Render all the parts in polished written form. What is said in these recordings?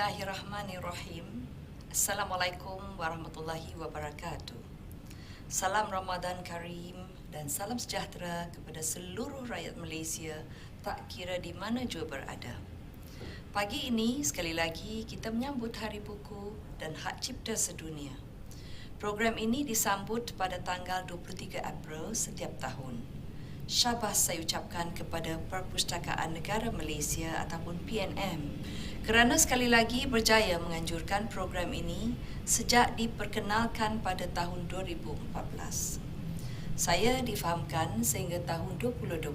Bismillahirrahmanirrahim. Assalamualaikum warahmatullahi wabarakatuh. Salam Ramadan Karim dan salam sejahtera kepada seluruh rakyat Malaysia, tak kira di mana jua berada. Pagi ini sekali lagi kita menyambut Hari Buku dan Hak Cipta Sedunia. Program ini disambut pada tanggal 23 April setiap tahun. Syabas saya ucapkan kepada Perpustakaan Negara Malaysia ataupun PNM kerana sekali lagi berjaya menganjurkan program ini sejak diperkenalkan pada tahun 2014. Saya difahamkan sehingga tahun 2020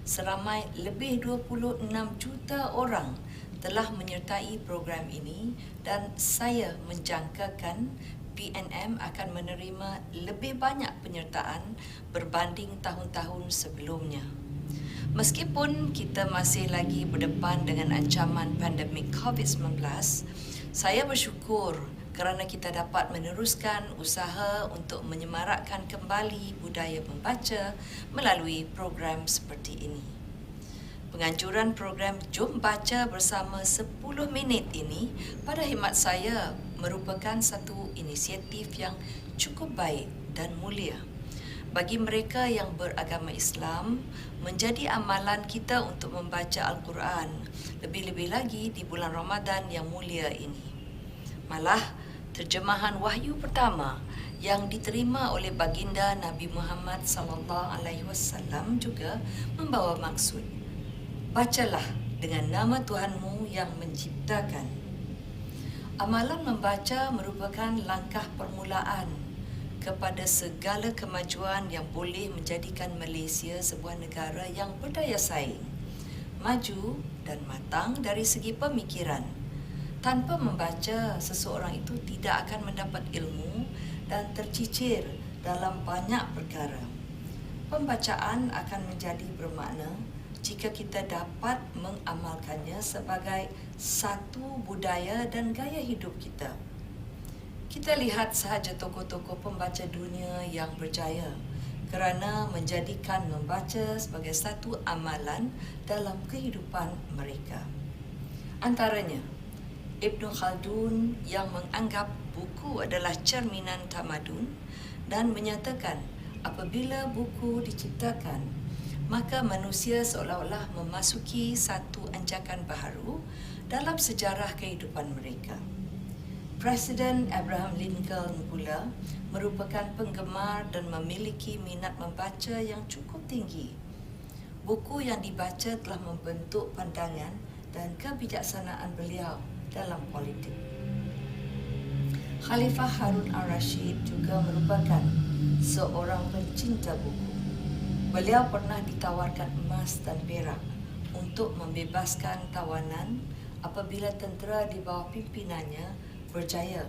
seramai lebih 26 juta orang telah menyertai program ini dan saya menjangkakan PNM akan menerima lebih banyak penyertaan berbanding tahun-tahun sebelumnya. Meskipun kita masih lagi berdepan dengan ancaman pandemik COVID-19, saya bersyukur kerana kita dapat meneruskan usaha untuk menyemarakkan kembali budaya membaca melalui program seperti ini. Penganjuran program Jom Baca Bersama 10 Minit ini pada khidmat saya merupakan satu inisiatif yang cukup baik dan mulia. Bagi mereka yang beragama Islam, menjadi amalan kita untuk membaca Al-Quran, lebih-lebih lagi di bulan Ramadan yang mulia ini. Malah, terjemahan wahyu pertama yang diterima oleh baginda Nabi Muhammad SAW juga membawa maksud. Bacalah dengan nama Tuhanmu yang menciptakan. Amalan membaca merupakan langkah permulaan kepada segala kemajuan yang boleh menjadikan Malaysia sebuah negara yang berdaya saing, maju dan matang dari segi pemikiran. Tanpa membaca, seseorang itu tidak akan mendapat ilmu dan tercicir dalam banyak perkara. Pembacaan akan menjadi bermakna jika kita dapat mengamalkannya sebagai satu budaya dan gaya hidup kita. Kita lihat sahaja tokoh-tokoh pembaca dunia yang berjaya kerana menjadikan membaca sebagai satu amalan dalam kehidupan mereka. Antaranya, Ibn Khaldun yang menganggap buku adalah cerminan tamadun dan menyatakan apabila buku diciptakan, maka manusia seolah-olah memasuki satu anjakan baharu dalam sejarah kehidupan mereka. Presiden Abraham Lincoln pula merupakan penggemar dan memiliki minat membaca yang cukup tinggi. Buku yang dibaca telah membentuk pandangan dan kebijaksanaan beliau dalam politik. Khalifah Harun al-Rashid juga merupakan seorang pencinta buku. Beliau pernah ditawarkan emas dan perak untuk membebaskan tawanan apabila tentera di bawah pimpinannya berjaya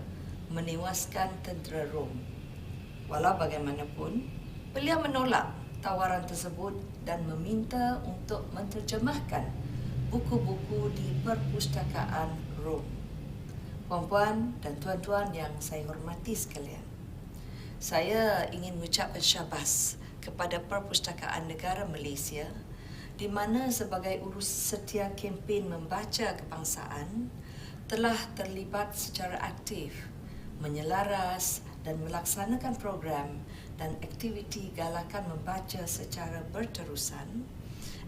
menewaskan tentera Rom. Walau bagaimanapun, beliau menolak tawaran tersebut dan meminta untuk menterjemahkan buku-buku di perpustakaan Rom. Puan-puan dan tuan-tuan yang saya hormati sekalian, saya ingin mengucapkan syabas kepada Perpustakaan Negara Malaysia di mana sebagai urus setia kempen membaca kebangsaan telah terlibat secara aktif, menyelaras dan melaksanakan program dan aktiviti galakan membaca secara berterusan,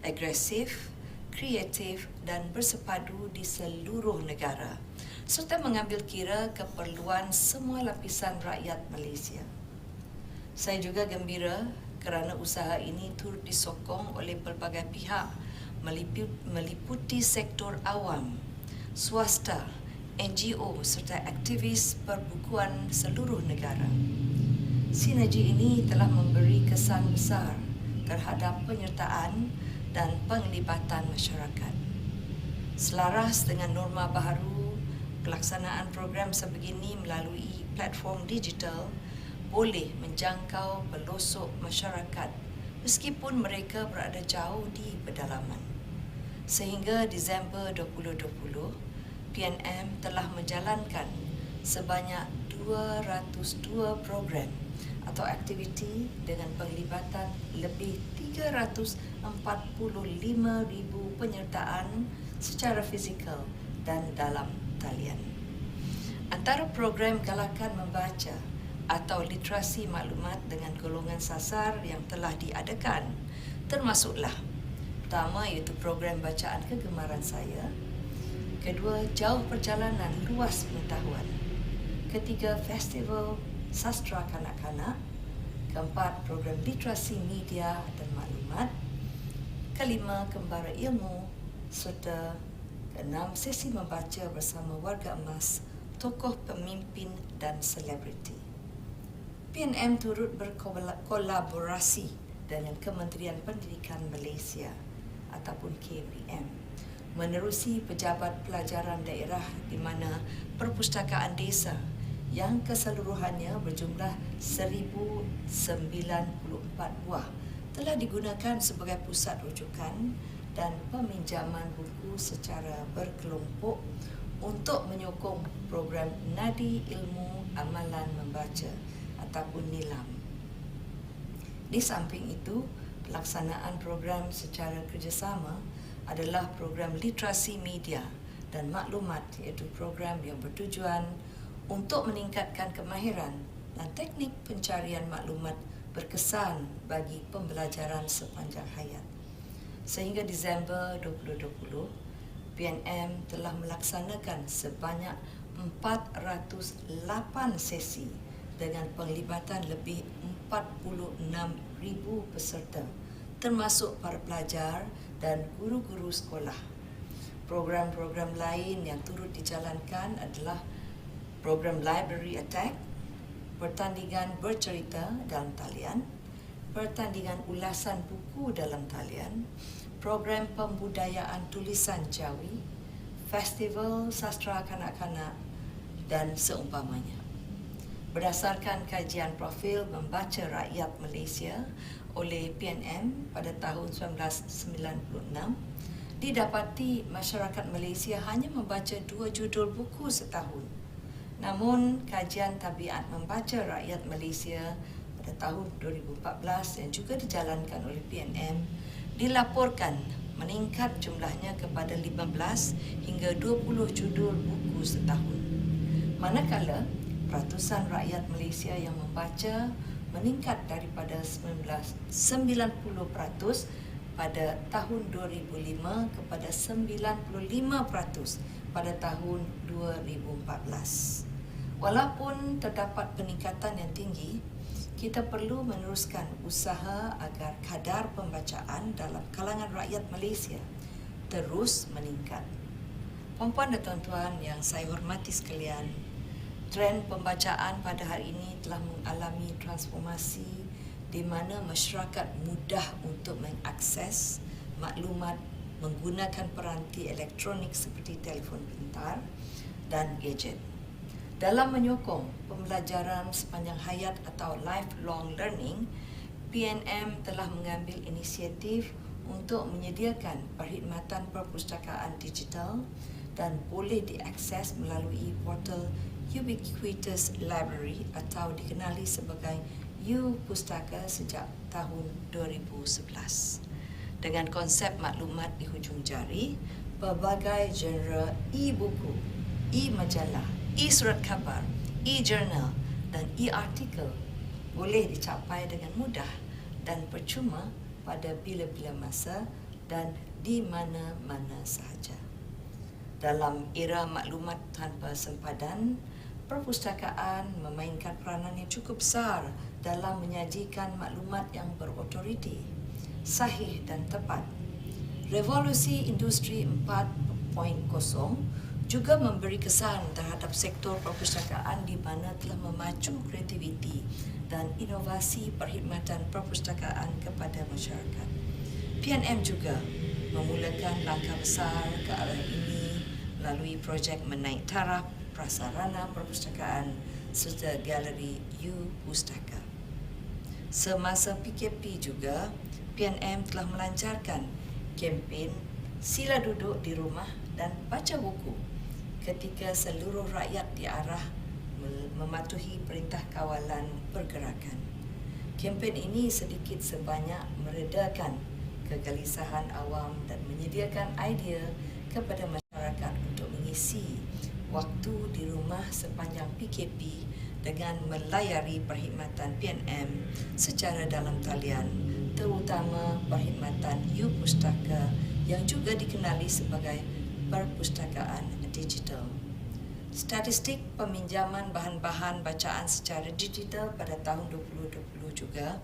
agresif, kreatif dan bersepadu di seluruh negara, serta mengambil kira keperluan semua lapisan rakyat Malaysia. Saya juga gembira kerana usaha ini turut disokong oleh pelbagai pihak meliputi sektor awam, swasta, NGO serta aktivis perbukuan seluruh negara. Sinergi ini telah memberi kesan besar terhadap penyertaan dan penglibatan masyarakat. Selaras dengan norma baharu, pelaksanaan program sebegini melalui platform digital boleh menjangkau pelosok masyarakat meskipun mereka berada jauh di pedalaman. Sehingga Disember 2020, PNM telah menjalankan sebanyak 202 program atau aktiviti dengan penglibatan lebih 345,000 penyertaan secara fizikal dan dalam talian. Antara program galakan membaca atau literasi maklumat dengan golongan sasar yang telah diadakan termasuklah: pertama, iaitu program bacaan kegemaran saya; kedua, jauh perjalanan luas pengetahuan; ketiga, festival sastra kanak-kanak; keempat, program literasi media dan maklumat; kelima, kembara ilmu; serta keenam, sesi membaca bersama warga emas, tokoh pemimpin dan selebriti. PNM turut berkolaborasi dengan Kementerian Pendidikan Malaysia ataupun KPM menerusi pejabat pelajaran daerah di mana perpustakaan desa yang keseluruhannya berjumlah 1,094 buah telah digunakan sebagai pusat rujukan dan peminjaman buku secara berkelompok untuk menyokong program Nadi Ilmu Amalan Membaca ataupun NILAM. Di samping itu, pelaksanaan program secara kerjasama adalah program literasi media dan maklumat, iaitu program yang bertujuan untuk meningkatkan kemahiran dan teknik pencarian maklumat berkesan bagi pembelajaran sepanjang hayat. Sehingga Disember 2020, PNM telah melaksanakan sebanyak 408 sesi dengan penglibatan lebih 46,000 peserta, termasuk para pelajar dan guru-guru sekolah. Program-program lain yang turut dijalankan adalah program Library Attack, pertandingan bercerita dalam talian, pertandingan ulasan buku dalam talian, program pembudayaan tulisan Jawi, festival sastra kanak-kanak dan seumpamanya. Berdasarkan kajian profil membaca rakyat Malaysia oleh PNM pada tahun 1996, didapati masyarakat Malaysia hanya membaca 2 judul buku setahun. Namun, kajian tabiat membaca rakyat Malaysia pada tahun 2014 yang juga dijalankan oleh PNM dilaporkan meningkat jumlahnya kepada 15 hingga 20 judul buku setahun. Manakala, peratusan rakyat Malaysia yang membaca meningkat daripada 90% pada tahun 2005 kepada 95% pada tahun 2014. Walaupun terdapat peningkatan yang tinggi, kita perlu meneruskan usaha agar kadar pembacaan dalam kalangan rakyat Malaysia terus meningkat. Puan-puan dan tuan-tuan yang saya hormati sekalian, trend pembacaan pada hari ini telah mengalami transformasi di mana masyarakat mudah untuk mengakses maklumat menggunakan peranti elektronik seperti telefon pintar dan gadget. Dalam menyokong pembelajaran sepanjang hayat atau lifelong learning, PNM telah mengambil inisiatif untuk menyediakan perkhidmatan perpustakaan digital dan boleh diakses melalui portal Ubiquitous Library atau dikenali sebagai U-Pustaka sejak tahun 2011. Dengan konsep maklumat di hujung jari, pelbagai genre e-buku, e-majalah, e-surat khabar, e-jurnal dan e-artikel boleh dicapai dengan mudah dan percuma pada bila-bila masa dan di mana-mana sahaja. Dalam era maklumat tanpa sempadan, perpustakaan memainkan peranan yang cukup besar dalam menyajikan maklumat yang berotoriti, sahih dan tepat. Revolusi Industri 4.0 juga memberi kesan terhadap sektor perpustakaan di mana telah memacu kreativiti dan inovasi perkhidmatan perpustakaan kepada masyarakat. PNM juga memulakan langkah besar ke arah ini melalui projek menaik taraf prasarana perpustakaan serta galeri U-Pustaka. Semasa PKP juga, PNM telah melancarkan kempen Sila Duduk di Rumah dan Baca Buku ketika seluruh rakyat diarah mematuhi perintah kawalan pergerakan. Kempen ini sedikit sebanyak meredakan kegelisahan awam dan menyediakan idea kepada masyarakat untuk mengisi waktu di rumah sepanjang PKP dengan melayari perkhidmatan PNM secara dalam talian, terutama perkhidmatan U-Pustaka yang juga dikenali sebagai perpustakaan digital. Statistik peminjaman bahan-bahan bacaan secara digital pada tahun 2020 juga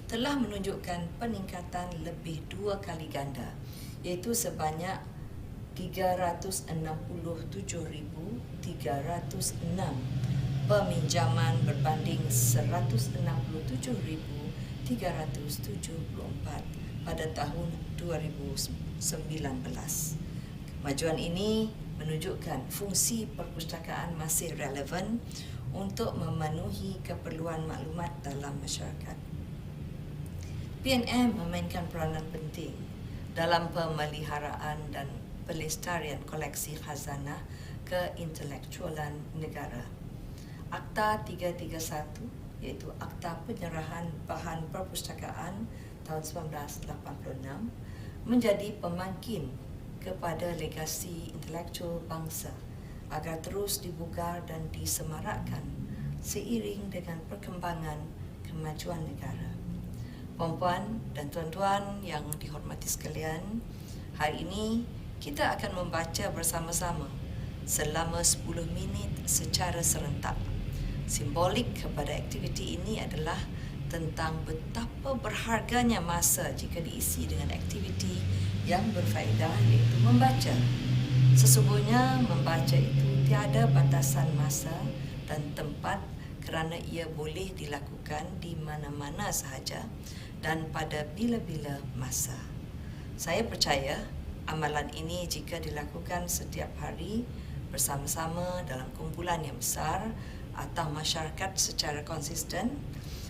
telah menunjukkan peningkatan lebih 2 kali ganda, iaitu sebanyak 367,306 peminjaman berbanding 167,374 pada tahun 2019. Kemajuan ini menunjukkan fungsi perpustakaan masih relevan untuk memenuhi keperluan maklumat dalam masyarakat. PNM memainkan peranan penting dalam pemeliharaan dan pelestarian koleksi khazanah keintelektualan negara. Akta 331 iaitu Akta Penyerahan Bahan Perpustakaan tahun 1986 menjadi pemangkin kepada legasi intelektual bangsa agar terus dibugar dan disemarakkan seiring dengan perkembangan kemajuan negara. Puan-puan dan tuan-tuan yang dihormati sekalian, hari ini kita akan membaca bersama-sama selama 10 minit secara serentak. Simbolik kepada aktiviti ini adalah tentang betapa berharganya masa jika diisi dengan aktiviti yang berfaedah, iaitu membaca. Sesungguhnya membaca itu tiada batasan masa dan tempat kerana ia boleh dilakukan di mana-mana sahaja dan pada bila-bila masa. Saya percaya amalan ini jika dilakukan setiap hari bersama-sama dalam kumpulan yang besar atau masyarakat secara konsisten,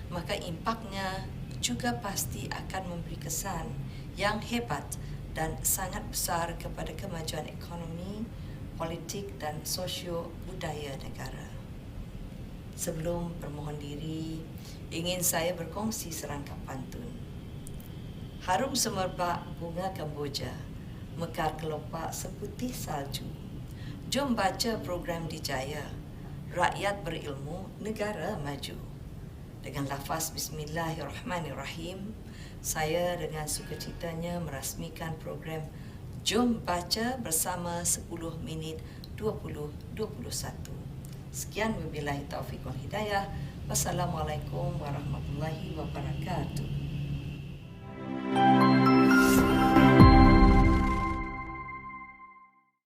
maka impaknya juga pasti akan memberi kesan yang hebat dan sangat besar kepada kemajuan ekonomi, politik dan sosio budaya negara. Sebelum bermohon diri, ingin saya berkongsi serangkap pantun. Harum semerbak bunga Kamboja, mekar kelopak seputih salju. Jom baca program Dijaya, rakyat berilmu, negara maju. Dengan lafaz Bismillahirrahmanirrahim, saya dengan sukacitanya merasmikan program Jom Baca Bersama 10 Minit 2021. Sekian, wabillahi taufiq wal hidayah. Wassalamualaikum warahmatullahi wabarakatuh.